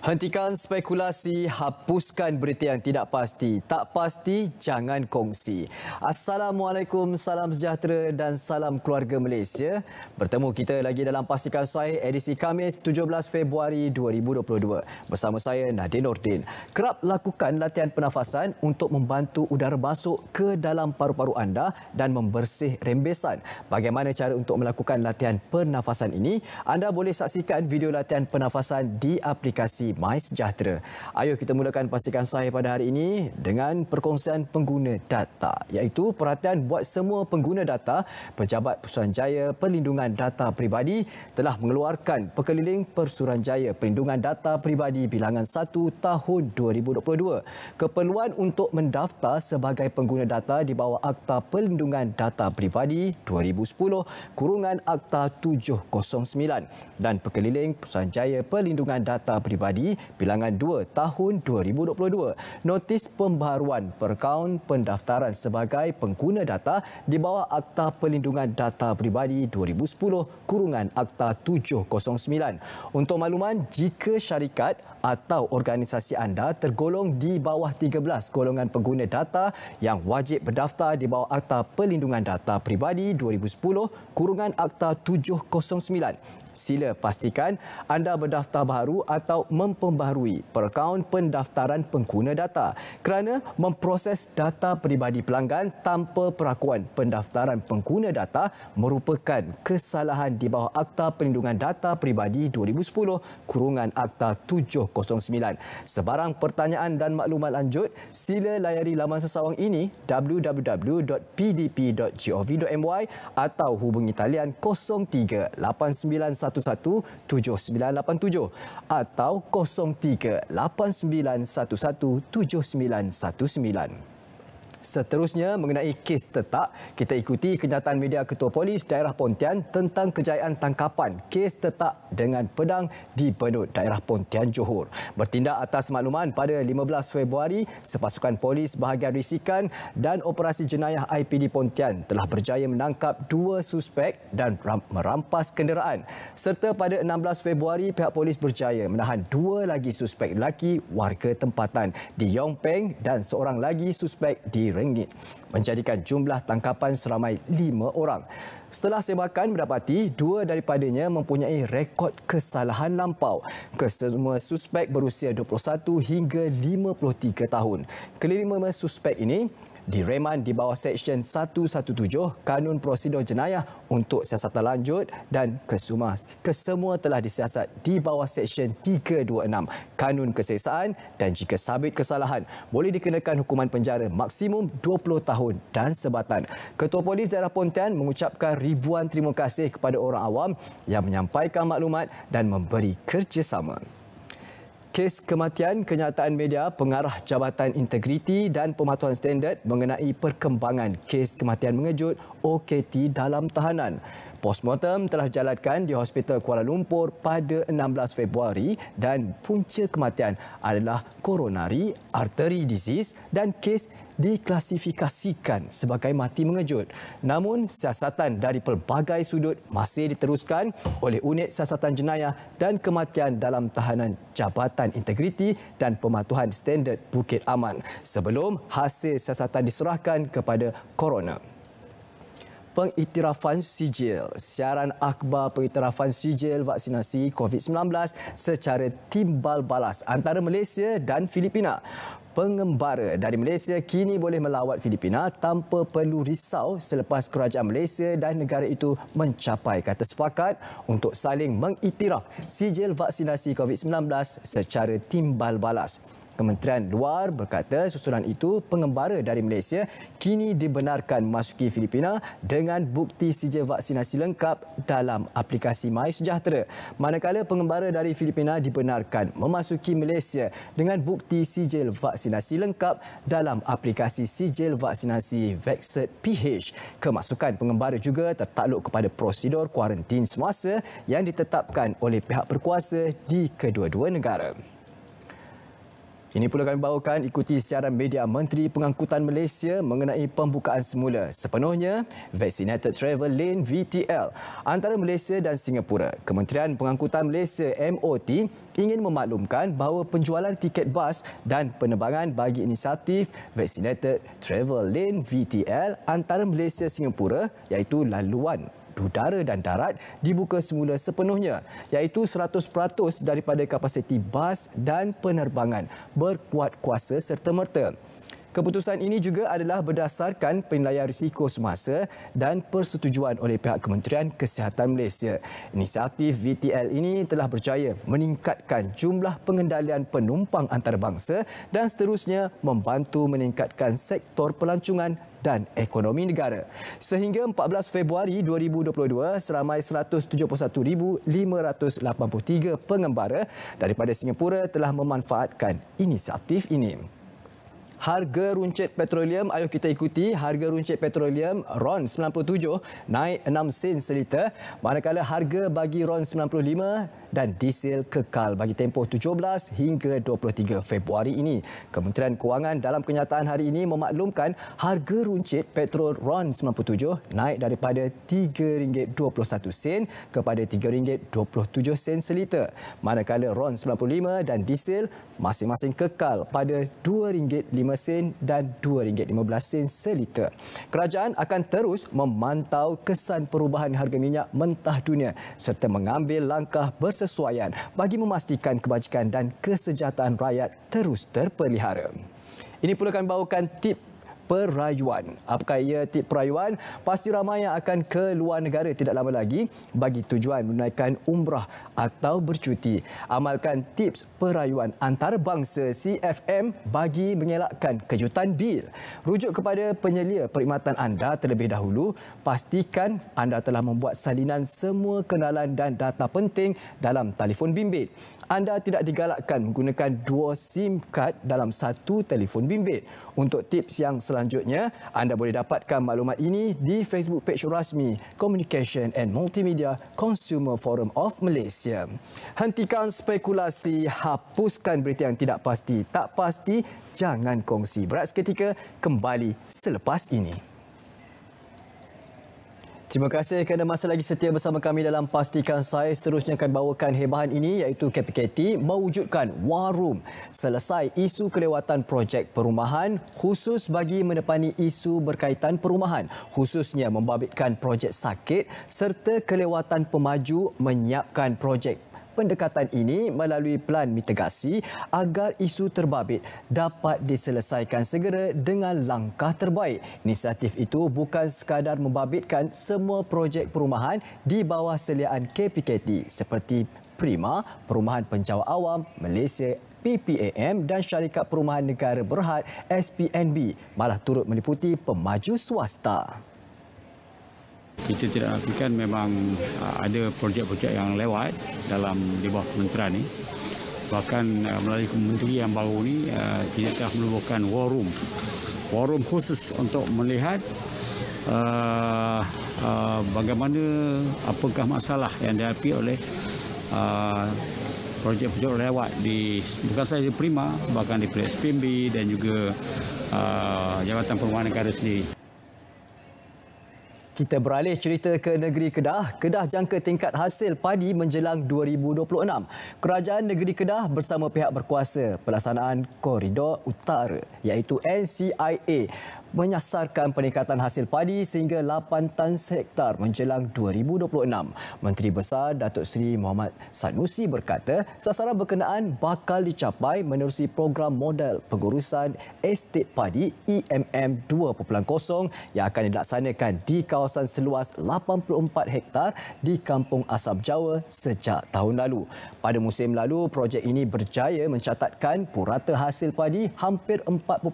Hentikan spekulasi, hapuskan berita yang tidak pasti. Tak pasti, jangan kongsi. Assalamualaikum, salam sejahtera dan salam keluarga Malaysia. Bertemu kita lagi dalam Pastikan Sahih edisi Khamis 17 Februari 2022. Bersama saya Nadine Nordin. Kerap lakukan latihan pernafasan untuk membantu udara masuk ke dalam paru-paru anda dan membersih rembesan. Bagaimana cara untuk melakukan latihan pernafasan ini? Anda boleh saksikan video latihan pernafasan di aplikasi MySejahtera. Ayo kita mulakan Pastikan Sahih pada hari ini dengan perkongsian pengguna data, iaitu perhatian buat semua pengguna data. Pejabat Pesuruhanjaya Perlindungan Data Peribadi telah mengeluarkan Perkeliling Pesuruhanjaya Perlindungan Data Peribadi Bilangan 1 tahun 2022. Keperluan untuk mendaftar sebagai pengguna data di bawah Akta Perlindungan Data Peribadi 2010 kurungan Akta 709 dan Perkeliling Pesuruhanjaya Perlindungan Data Peribadi Bilangan 2 tahun 2022. Notis pembaharuan perkaun pendaftaran sebagai pengguna data di bawah Akta Perlindungan Data Peribadi 2010 kurungan Akta 709. Untuk makluman, jika syarikat atau organisasi anda tergolong di bawah 13 golongan pengguna data yang wajib berdaftar di bawah Akta Perlindungan Data Peribadi 2010 kurungan Akta 709, sila pastikan anda berdaftar baharu atau memperbaharui perkaun pendaftaran pengguna data kerana memproses data peribadi pelanggan tanpa perakuan pendaftaran pengguna data merupakan kesalahan di bawah Akta Perlindungan Data Peribadi 2010 kurungan Akta 709. Sebarang pertanyaan dan maklumat lanjut, sila layari laman sesawang ini www.pdp.gov.my atau hubungi talian 0389117987 atau 0389117919. Seterusnya, mengenai kes tetak, kita ikuti kenyataan media Ketua Polis Daerah Pontian tentang kejayaan tangkapan kes tetak dengan pedang di Benut, Daerah Pontian, Johor. Bertindak atas makluman pada 15 Februari, sepasukan polis bahagian risikan dan operasi jenayah IPD Pontian telah berjaya menangkap 2 suspek dan merampas kenderaan. Serta pada 16 Februari, pihak polis berjaya menahan 2 lagi suspek lelaki warga tempatan di Yong Peng dan seorang lagi suspek di Rengit, menjadikan jumlah tangkapan seramai 5 orang. Setelah sebakan mendapati 2 daripadanya mempunyai rekod kesalahan lampau. Kesemua suspek berusia 21 hingga 53 tahun. Kelima suspek ini direman di bawah Seksyen 117 Kanun Prosedur Jenayah untuk siasatan lanjut dan kesemua telah disiasat di bawah Seksyen 326 Kanun Keseksaan dan jika sabit kesalahan boleh dikenakan hukuman penjara maksimum 20 tahun dan sebatan. Ketua Polis Daerah Pontian mengucapkan ribuan terima kasih kepada orang awam yang menyampaikan maklumat dan memberi kerjasama. Kes kematian kenyataan media pengarah Jabatan Integriti dan Pematuhan Standard mengenai perkembangan kes kematian mengejut OKT dalam tahanan. Postmortem telah dijalankan di Hospital Kuala Lumpur pada 16 Februari dan punca kematian adalah coronary artery disease dan kes diklasifikasikan sebagai mati mengejut. Namun, siasatan dari pelbagai sudut masih diteruskan oleh Unit Siasatan Jenayah dan Kematian dalam Tahanan Jabatan Integriti dan Pematuhan Standard Bukit Aman sebelum hasil siasatan diserahkan kepada coroner. Pengiktirafan sijil. Siaran akhbar pengiktirafan sijil vaksinasi COVID-19 secara timbal balas antara Malaysia dan Filipina. Pengembara dari Malaysia kini boleh melawat Filipina tanpa perlu risau selepas kerajaan Malaysia dan negara itu mencapai kata sepakat untuk saling mengiktiraf sijil vaksinasi COVID-19 secara timbal balas. Kementerian Luar berkata susulan itu pengembara dari Malaysia kini dibenarkan memasuki Filipina dengan bukti sijil vaksinasi lengkap dalam aplikasi MySejahtera. Manakala pengembara dari Filipina dibenarkan memasuki Malaysia dengan bukti sijil vaksinasi lengkap dalam aplikasi sijil vaksinasi Vaxcert PH. Kemasukan pengembara juga tertakluk kepada prosedur kuarantin semasa yang ditetapkan oleh pihak berkuasa di kedua-dua negara. Ini pula kami bawakan ikuti siaran media Menteri Pengangkutan Malaysia mengenai pembukaan semula sepenuhnya Vaccinated Travel Lane VTL antara Malaysia dan Singapura. Kementerian Pengangkutan Malaysia MOT ingin memaklumkan bahawa penjualan tiket bas dan penerbangan bagi inisiatif Vaccinated Travel Lane VTL antara Malaysia Singapura iaitu laluan udara dan darat dibuka semula sepenuhnya iaitu 100% daripada kapasiti bas dan penerbangan berkuat kuasa serta-merta. Keputusan ini juga adalah berdasarkan penilaian risiko semasa dan persetujuan oleh pihak Kementerian Kesihatan Malaysia. Inisiatif VTL ini telah berjaya meningkatkan jumlah pengendalian penumpang antarabangsa dan seterusnya membantu meningkatkan sektor pelancongan dan ekonomi negara. Sehingga 14 Februari 2022, seramai 171,583 pengembara daripada Singapura telah memanfaatkan inisiatif ini. Harga runcit petroleum, ayuh kita ikuti. Harga runcit petroleum RON 97 naik 6 sen seliter, manakala harga bagi RON 95 dan diesel kekal bagi tempoh 17 hingga 23 Februari ini. Kementerian Kewangan dalam kenyataan hari ini memaklumkan harga runcit petrol RON 97 naik daripada RM3.21 kepada RM3.27 seliter, manakala RON 95 dan diesel masing-masing kekal pada RM2.05 dan RM2.15 seliter. Kerajaan akan terus memantau kesan perubahan harga minyak mentah dunia serta mengambil langkah bersesuaian bagi memastikan kebajikan dan kesejahteraan rakyat terus terpelihara. Ini pula kami bawakan tip perayuan. Apakah ia tip perayuan? Pasti ramai yang akan ke luar negara tidak lama lagi bagi tujuan menunaikan umrah atau bercuti. Amalkan tips perayuan antarabangsa CFM bagi mengelakkan kejutan bil. Rujuk kepada penyelia perkhidmatan anda terlebih dahulu. Pastikan anda telah membuat salinan semua kenalan dan data penting dalam telefon bimbit. Anda tidak digalakkan menggunakan 2 SIM card dalam satu telefon bimbit. Untuk tips yang selanjutnya, anda boleh dapatkan maklumat ini di Facebook page rasmi Communication and Multimedia Consumer Forum of Malaysia. Hentikan spekulasi, hapuskan berita yang tidak pasti. Tak pasti, jangan kongsi. Berat seketika, kembali selepas ini. Terima kasih kerana masih lagi setia bersama kami dalam Pastikan Saya. Seterusnya akan bawakan hebahan ini iaitu KPKT mewujudkan War Room. Selesai isu kelewatan projek perumahan khusus bagi menepani isu berkaitan perumahan, khususnya membabitkan projek sakit serta kelewatan pemaju menyiapkan projek. Pendekatan ini melalui pelan mitigasi agar isu terbabit dapat diselesaikan segera dengan langkah terbaik. Inisiatif itu bukan sekadar membabitkan semua projek perumahan di bawah seliaan KPKT seperti Prima, Perumahan Penjawat Awam Malaysia PPAM dan Syarikat Perumahan Negara Berhad SPNB, malah turut meliputi pemaju swasta. Kita tidak nafikan memang ada projek-projek yang lewat di bawah kementerian ini. Bahkan melalui kementerian yang baru ini, kita telah menubuhkan War Room. War Room khusus untuk melihat bagaimana, apakah masalah yang dihadapi oleh projek-projek lewat bukan sahaja di Prima, bahkan di SPNB dan juga Jabatan Perumahan Negara sendiri. Kita beralih cerita ke negeri Kedah. Kedah jangka tingkat hasil padi menjelang 2026. Kerajaan negeri Kedah bersama pihak berkuasa pelaksanaan Koridor Utara iaitu NCIA menyasarkan peningkatan hasil padi sehingga 8 tan hektar menjelang 2026. Menteri Besar Datuk Seri Mohamad Sanusi berkata sasaran berkenaan bakal dicapai menerusi program modal pengurusan estet padi EMM 2.0 yang akan dilaksanakan di kawasan seluas 84 hektar di Kampung Asam Jawa sejak tahun lalu. Pada musim lalu, projek ini berjaya mencatatkan purata hasil padi hampir 4.7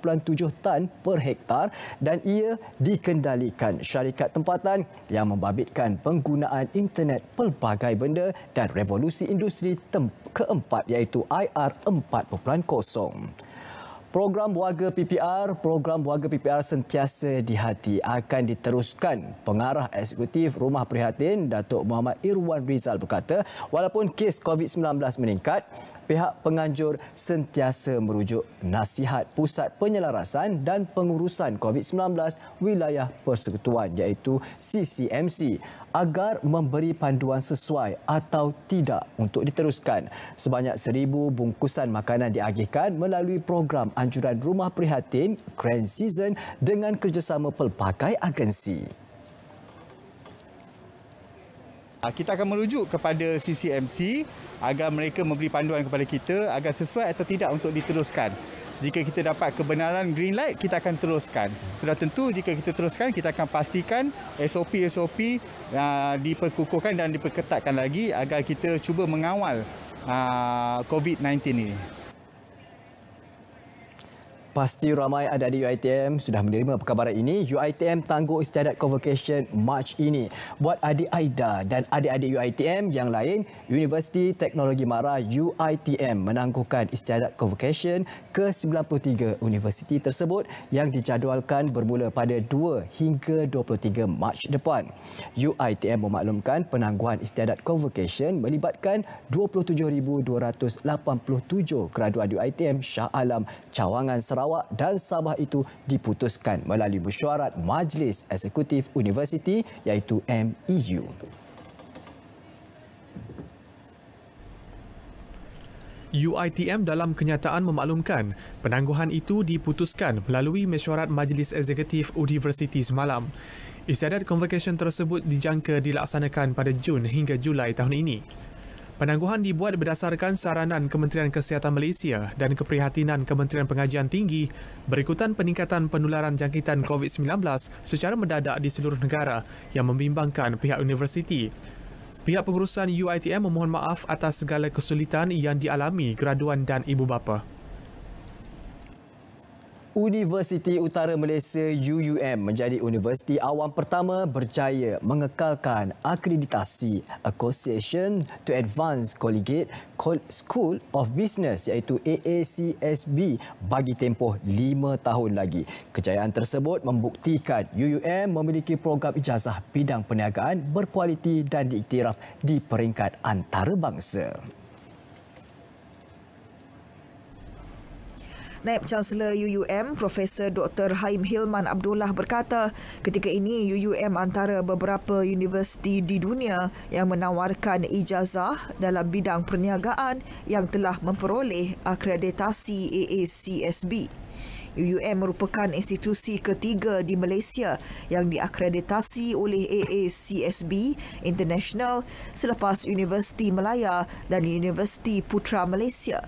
tan per hektar dan ia dikendalikan syarikat tempatan yang membabitkan penggunaan internet pelbagai benda dan revolusi industri keempat iaitu IR 4.0. Program Warga PPR sentiasa di hati akan diteruskan. Pengarah Eksekutif Rumah Prihatin Datuk Muhammad Irwan Rizal berkata, walaupun kes COVID-19 meningkat, pihak penganjur sentiasa merujuk nasihat Pusat Penyelarasan dan Pengurusan COVID-19 Wilayah Persekutuan iaitu CCMC agar memberi panduan sesuai atau tidak untuk diteruskan. Sebanyak 1,000 bungkusan makanan diagihkan melalui program anjuran Rumah Prihatin Grand Season dengan kerjasama pelbagai agensi. Kita akan merujuk kepada CCMC agar mereka memberi panduan kepada kita agar sesuai atau tidak untuk diteruskan. Jika kita dapat kebenaran green light, kita akan teruskan. Sudah tentu jika kita teruskan, kita akan pastikan SOP diperkukuhkan dan diperketatkan lagi agar kita cuba mengawal COVID-19 ini. Pasti ramai adik-adik UiTM sudah menerima perkabaran ini. UiTM tangguh istiadat convocation Mac ini. Buat adik Aida dan adik-adik UiTM yang lain, Universiti Teknologi Mara UiTM menangguhkan istiadat convocation ke-93 universiti tersebut yang dijadualkan bermula pada 2 hingga 23 Mac depan. UiTM memaklumkan penangguhan istiadat convocation melibatkan 27,287 graduan UiTM Shah Alam, Cawangan, Sarawak dan Sabah itu diputuskan melalui mesyuarat Majlis Eksekutif Universiti iaitu MEU. UiTM dalam kenyataan memaklumkan penangguhan itu diputuskan melalui mesyuarat Majlis Eksekutif Universiti semalam. Istiadat convocation tersebut dijangka dilaksanakan pada Jun hingga Julai tahun ini. Penangguhan dibuat berdasarkan saranan Kementerian Kesihatan Malaysia dan keprihatinan Kementerian Pengajian Tinggi berikutan peningkatan penularan jangkitan COVID-19 secara mendadak di seluruh negara yang membimbangkan pihak universiti. Pihak pengurusan UiTM memohon maaf atas segala kesulitan yang dialami graduan dan ibu bapa. Universiti Utara Malaysia UUM menjadi universiti awam pertama berjaya mengekalkan akreditasi Association to Advance Collegiate School of Business iaitu AACSB bagi tempoh 5 tahun lagi. Kejayaan tersebut membuktikan UUM memiliki program ijazah bidang perniagaan berkualiti dan diiktiraf di peringkat antarabangsa. Naib Chancellor UUM, Profesor Dr. Haim Hilman Abdullah berkata, ketika ini UUM antara beberapa universiti di dunia yang menawarkan ijazah dalam bidang perniagaan yang telah memperoleh akreditasi AACSB. UUM merupakan institusi ketiga di Malaysia yang diakreditasi oleh AACSB International selepas Universiti Malaya dan Universiti Putra Malaysia.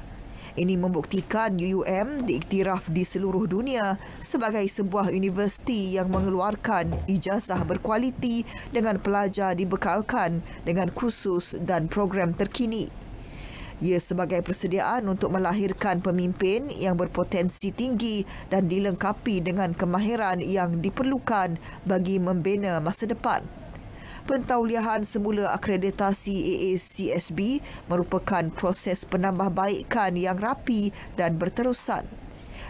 Ini membuktikan UUM diiktiraf di seluruh dunia sebagai sebuah universiti yang mengeluarkan ijazah berkualiti dengan pelajar dibekalkan dengan kursus dan program terkini. Ia sebagai persediaan untuk melahirkan pemimpin yang berpotensi tinggi dan dilengkapi dengan kemahiran yang diperlukan bagi membina masa depan. Pentauliahan semula akreditasi AACSB merupakan proses penambahbaikan yang rapi dan berterusan.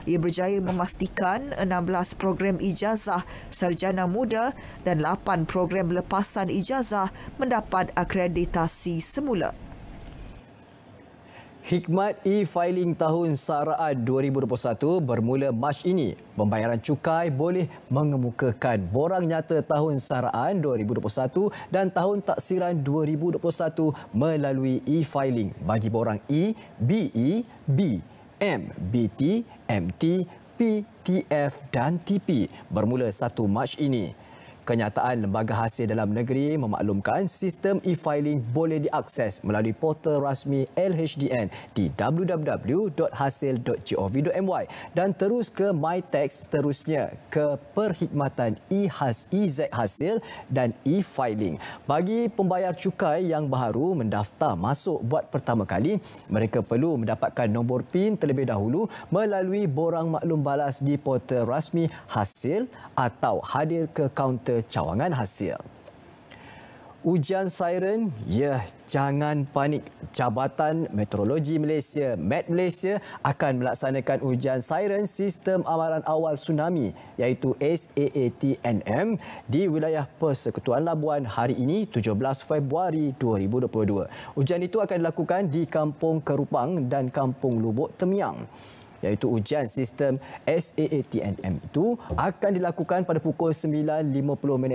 Ia berjaya memastikan 16 program ijazah sarjana muda dan 8 program lepasan ijazah mendapat akreditasi semula. Hikmat e-filing tahun saraan 2021 bermula Mac ini. Pembayaran cukai boleh mengemukakan borang nyata tahun saraan 2021 dan tahun taksiran 2021 melalui e-filing bagi borang E, BE, B, M, BT, MT, PTF dan TP bermula 1 Mac ini. Kenyataan Lembaga Hasil Dalam Negeri memaklumkan sistem e-filing boleh diakses melalui portal rasmi LHDN di www.hasil.gov.my dan terus ke MyTax, terusnya ke Perkhidmatan e-Hasil dan e-filing. Bagi pembayar cukai yang baru mendaftar masuk buat pertama kali, mereka perlu mendapatkan nombor PIN terlebih dahulu melalui borang maklum balas di portal rasmi Hasil atau hadir ke kaunter cawangan hasil. Ujian siren, ya jangan panik. Jabatan Meteorologi Malaysia, Met Malaysia akan melaksanakan ujian siren sistem amaran awal tsunami iaitu SAATNM di wilayah Persekutuan Labuan hari ini 17 Februari 2022. Ujian itu akan dilakukan di Kampung Kerupang dan Kampung Lubuk Temiang. Iaitu ujian sistem SAATNM itu akan dilakukan pada pukul 9.50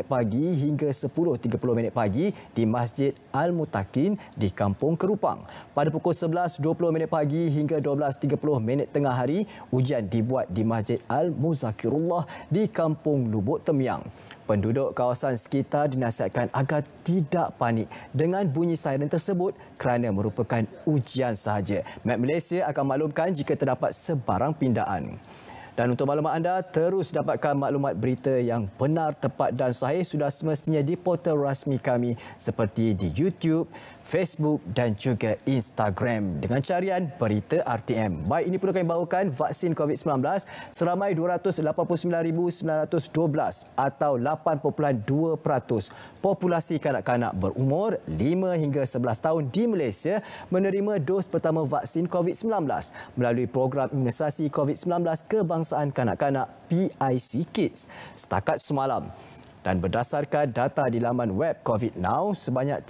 pagi hingga 10.30 pagi di Masjid Al-Mutakin di Kampung Kerupang. Pada pukul 11.20 pagi hingga 12.30 tengah hari, ujian dibuat di Masjid Al-Muzakirullah di Kampung Lubuk Temiang. Penduduk kawasan sekitar dinasihatkan agar tidak panik dengan bunyi siren tersebut kerana merupakan ujian sahaja. Met Malaysia akan maklumkan jika terdapat sebarang pindaan. Dan untuk maklumat anda, terus dapatkan maklumat berita yang benar, tepat dan sahih sudah semestinya di portal rasmi kami seperti di YouTube, Facebook dan juga Instagram dengan carian Berita RTM. Baik, ini perlu kami bawakan vaksin COVID-19 seramai 289,912 atau 8.2% populasi kanak-kanak berumur 5 hingga 11 tahun di Malaysia menerima dos pertama vaksin COVID-19 melalui program imunisasi COVID-19 kebangsaan kanak-kanak PIC Kids setakat semalam. Dan berdasarkan data di laman web COVID Now, sebanyak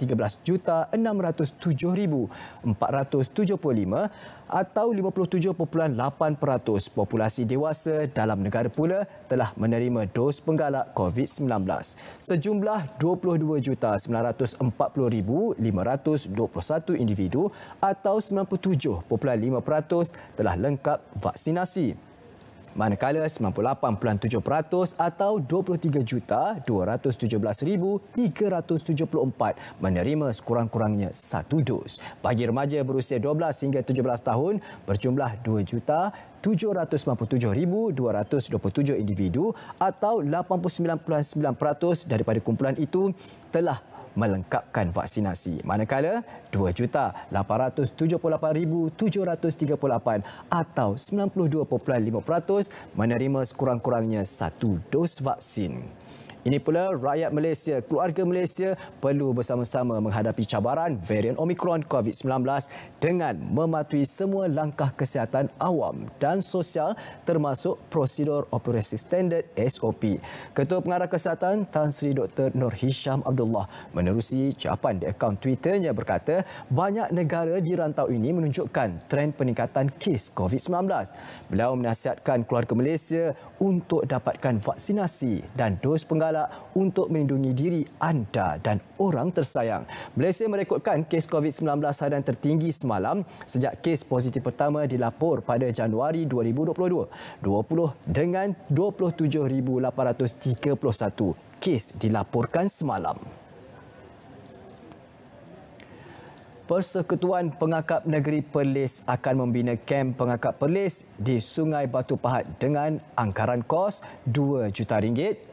13,607,475 atau 57.8% populasi dewasa dalam negara pula telah menerima dos penggalak COVID-19. Sejumlah 22,940,521 individu atau 97.5% telah lengkap vaksinasi. Manakala 98.7% atau 23,217,374 menerima sekurang-kurangnya satu dos. Bagi remaja berusia 12 hingga 17 tahun berjumlah 2,797,227 individu atau 89.9% daripada kumpulan itu telah melengkapkan vaksinasi. Manakala 2,878,738 atau 92.5% menerima sekurang-kurangnya satu dos vaksin. Ini pula rakyat Malaysia, keluarga Malaysia perlu bersama-sama menghadapi cabaran varian Omicron COVID-19 dengan mematuhi semua langkah kesihatan awam dan sosial termasuk prosedur operasi standard SOP. Ketua Pengarah Kesihatan Tan Sri Dr. Nur Hisham Abdullah menerusi ucapan di akaun Twitternya berkata banyak negara di rantau ini menunjukkan trend peningkatan kes COVID-19. Beliau menasihatkan keluarga Malaysia untuk dapatkan vaksinasi dan dos penggalak untuk melindungi diri anda dan orang tersayang. Malaysia merekodkan kes COVID-19 harian tertinggi semalam sejak kes positif pertama dilapor pada Januari 2022, 20 dengan 27,831 kes dilaporkan semalam. Persekutuan Pengakap Negeri Perlis akan membina kem pengakap Perlis di Sungai Batu Pahat dengan anggaran kos RM2 juta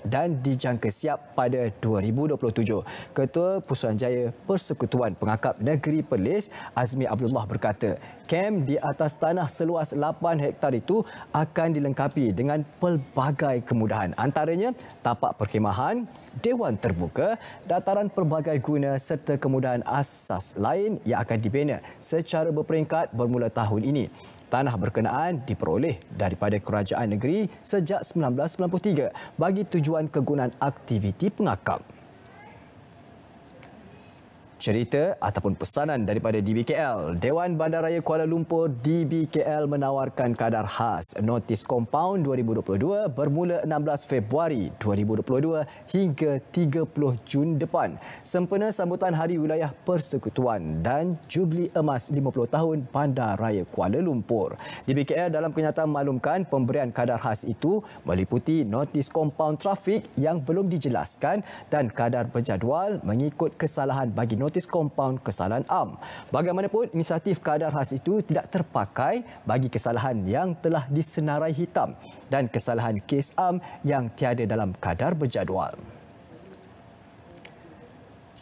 dan dijangka siap pada 2027. Ketua Pusuruhanjaya Persekutuan Pengakap Negeri Perlis, Azmi Abdullah berkata, kem di atas tanah seluas 8 hektar itu akan dilengkapi dengan pelbagai kemudahan. Antaranya tapak perkhemahan, dewan terbuka, dataran pelbagai guna serta kemudahan asas lain yang akan dibina secara berperingkat bermula tahun ini. Tanah berkenaan diperoleh daripada kerajaan negeri sejak 1993 bagi tujuan kegunaan aktiviti pengakap. Cerita ataupun pesanan daripada DBKL. Dewan Bandaraya Kuala Lumpur DBKL menawarkan kadar khas notis kompaun 2022 bermula 16 Februari 2022 hingga 30 Jun depan. Sempena sambutan Hari Wilayah Persekutuan dan Jubli Emas 50 tahun Bandaraya Kuala Lumpur. DBKL dalam kenyataan maklumkan pemberian kadar khas itu meliputi notis kompaun trafik yang belum dijelaskan dan kadar berjadual mengikut kesalahan bagi notis kompaun kesalahan am. Bagaimanapun, inisiatif kadar khas itu tidak terpakai bagi kesalahan yang telah disenarai hitam dan kesalahan kes am yang tiada dalam kadar berjadual.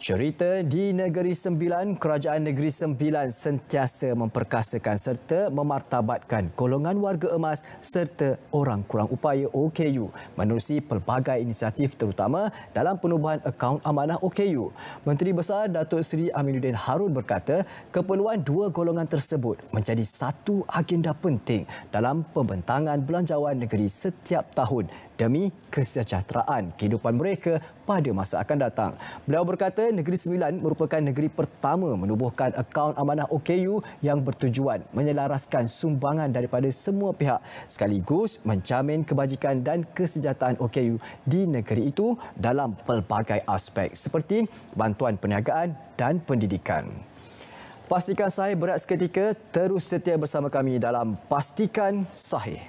Cerita di Negeri Sembilan, Kerajaan Negeri Sembilan sentiasa memperkasakan serta memartabatkan golongan warga emas serta orang kurang upaya OKU menerusi pelbagai inisiatif terutama dalam penubuhan akaun amanah OKU. Menteri Besar Datuk Seri Aminuddin Harun berkata keperluan dua golongan tersebut menjadi satu agenda penting dalam pembentangan belanjawan negeri setiap tahun demi kesejahteraan kehidupan mereka pada masa akan datang. Beliau berkata Negeri Sembilan merupakan negeri pertama menubuhkan akaun amanah OKU yang bertujuan menyelaraskan sumbangan daripada semua pihak sekaligus menjamin kebajikan dan kesejahteraan OKU di negeri itu dalam pelbagai aspek seperti bantuan perniagaan dan pendidikan. Pastikan Sahih berehat seketika, terus setia bersama kami dalam Pastikan Sahih.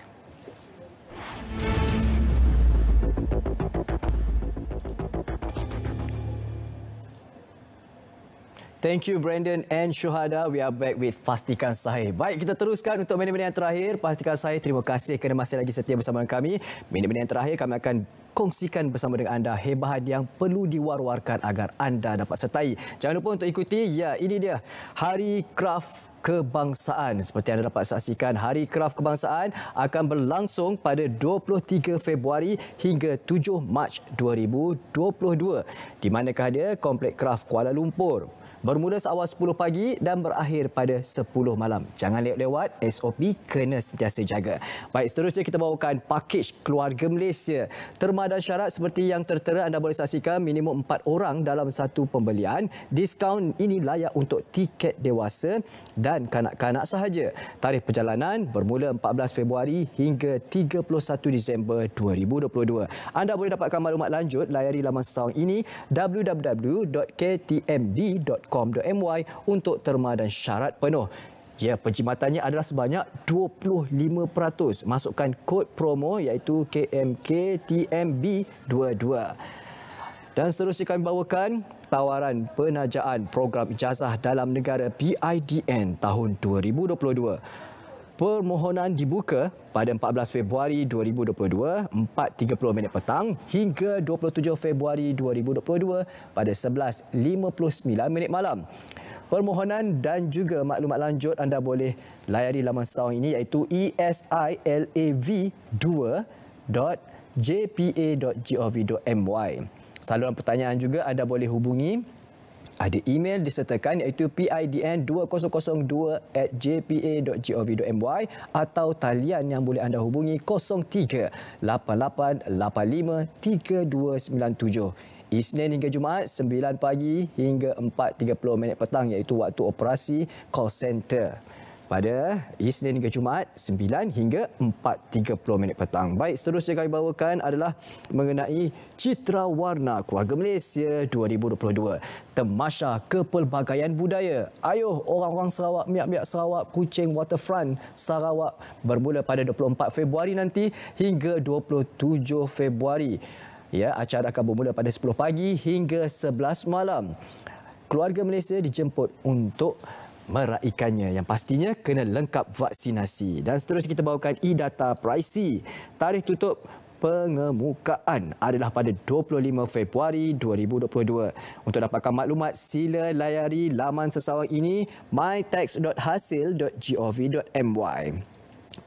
Thank you Brandon and Syuhada. We are back with Pastikan Sahih. Baik, kita teruskan untuk minit-minit yang terakhir. Pastikan Sahih, terima kasih kerana masih lagi setia bersama kami. Minit-minit yang terakhir kami akan kongsikan bersama dengan anda hebahan yang perlu diwar-warkan agar anda dapat sertai. Jangan lupa untuk ikuti, ini dia Hari Kraft Kebangsaan. Seperti anda dapat saksikan, Hari Kraft Kebangsaan akan berlangsung pada 23 Februari hingga 7 Mac 2022 di manakah dia Komplek Kraft Kuala Lumpur. Bermula seawal 10 pagi dan berakhir pada 10 malam. Jangan lewat-lewat, SOP kena sentiasa jaga. Baik, seterusnya kita bawakan pakej Keluarga Malaysia. Terma dan syarat seperti yang tertera anda boleh saksikan, minimum 4 orang dalam satu pembelian. Diskaun ini layak untuk tiket dewasa dan kanak-kanak sahaja. Tarikh perjalanan bermula 14 Februari hingga 31 Disember 2022. Anda boleh dapatkan maklumat lanjut, layari laman sesawang ini www.ktmb.com.my untuk terma dan syarat penuh. Ya, penjimatannya adalah sebanyak 25%. Masukkan kod promo iaitu KMKTMB22. Dan seterusnya kami bawakan tawaran penajaan program ijazah dalam negara PIDN tahun 2022. Permohonan dibuka pada 14 Februari 2022, 4.30 minit petang hingga 27 Februari 2022 pada 11.59 minit malam. Permohonan dan juga maklumat lanjut anda boleh layari laman sesawang ini iaitu esilav2.jpa.gov.my. Saluran pertanyaan juga anda boleh hubungi. Ada email disertakan iaitu pidn2002@jpa.gov.my atau talian yang boleh anda hubungi 03-8885-3297. Isnin hingga Jumaat 9 pagi hingga 4.30 minit petang iaitu waktu operasi call center. Pada Isnin hingga Jumaat 9 hingga 4.30 minit petang. Baik, seterusnya kami bawakan adalah mengenai Citra Warna Keluarga Malaysia 2022. Temasya kepelbagaian budaya. Ayuh orang-orang Sarawak, miak-miak Sarawak, Kuching Waterfront Sarawak bermula pada 24 Februari nanti hingga 27 Februari. Ya, acara akan bermula pada 10 pagi hingga 11 malam. Keluarga Malaysia dijemput untuk meraikannya yang pastinya kena lengkap vaksinasi. Dan seterusnya kita bawakan e-data pricey. Tarikh tutup pengemukaan adalah pada 25 Februari 2022. Untuk dapatkan maklumat sila layari laman sesawang ini mytax.hasil.gov.my.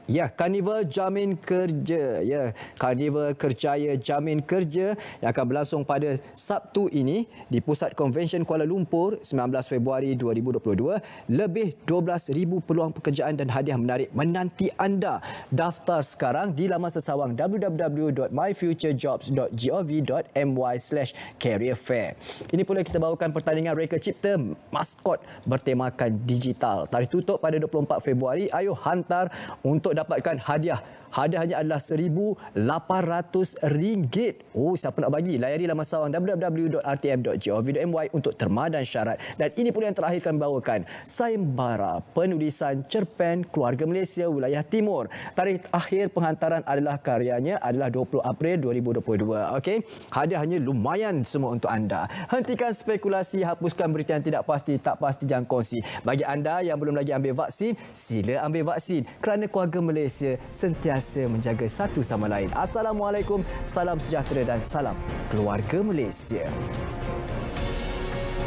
Ya, Karnival Jamin Kerja. Ya, Karnival Kerjaya Jamin Kerja yang akan berlangsung pada Sabtu ini di Pusat Konvensyen Kuala Lumpur 19 Februari 2022. Lebih 12,000 peluang pekerjaan dan hadiah menarik menanti anda. Daftar sekarang di laman sesawang www.myfuturebjobs.gov.my/careerfair. Ini pula kita bawakan pertandingan reka cipta maskot bertemakan digital. Tarikh tutup pada 24 Februari. Ayuh hantar untuk dapatkan hadiah. Hadiahnya adalah RM1,800. Oh, siapa nak bagi? Layari laman sawang www.rtm.gov.my untuk terma dan syarat. Dan ini pula yang terakhir kami bawakan. Sayembara penulisan cerpen Keluarga Malaysia Wilayah Timur. Tarikh akhir penghantaran adalah karyanya adalah 20 April 2022. Okey, hadiahnya lumayan semua untuk anda. Hentikan spekulasi, hapuskan berita yang tidak pasti, tak pasti jangan kongsi. Bagi anda yang belum lagi ambil vaksin, sila ambil vaksin kerana keluarga Malaysia sentiasa menjaga satu sama lain. Assalamualaikum, salam sejahtera dan salam keluarga Malaysia.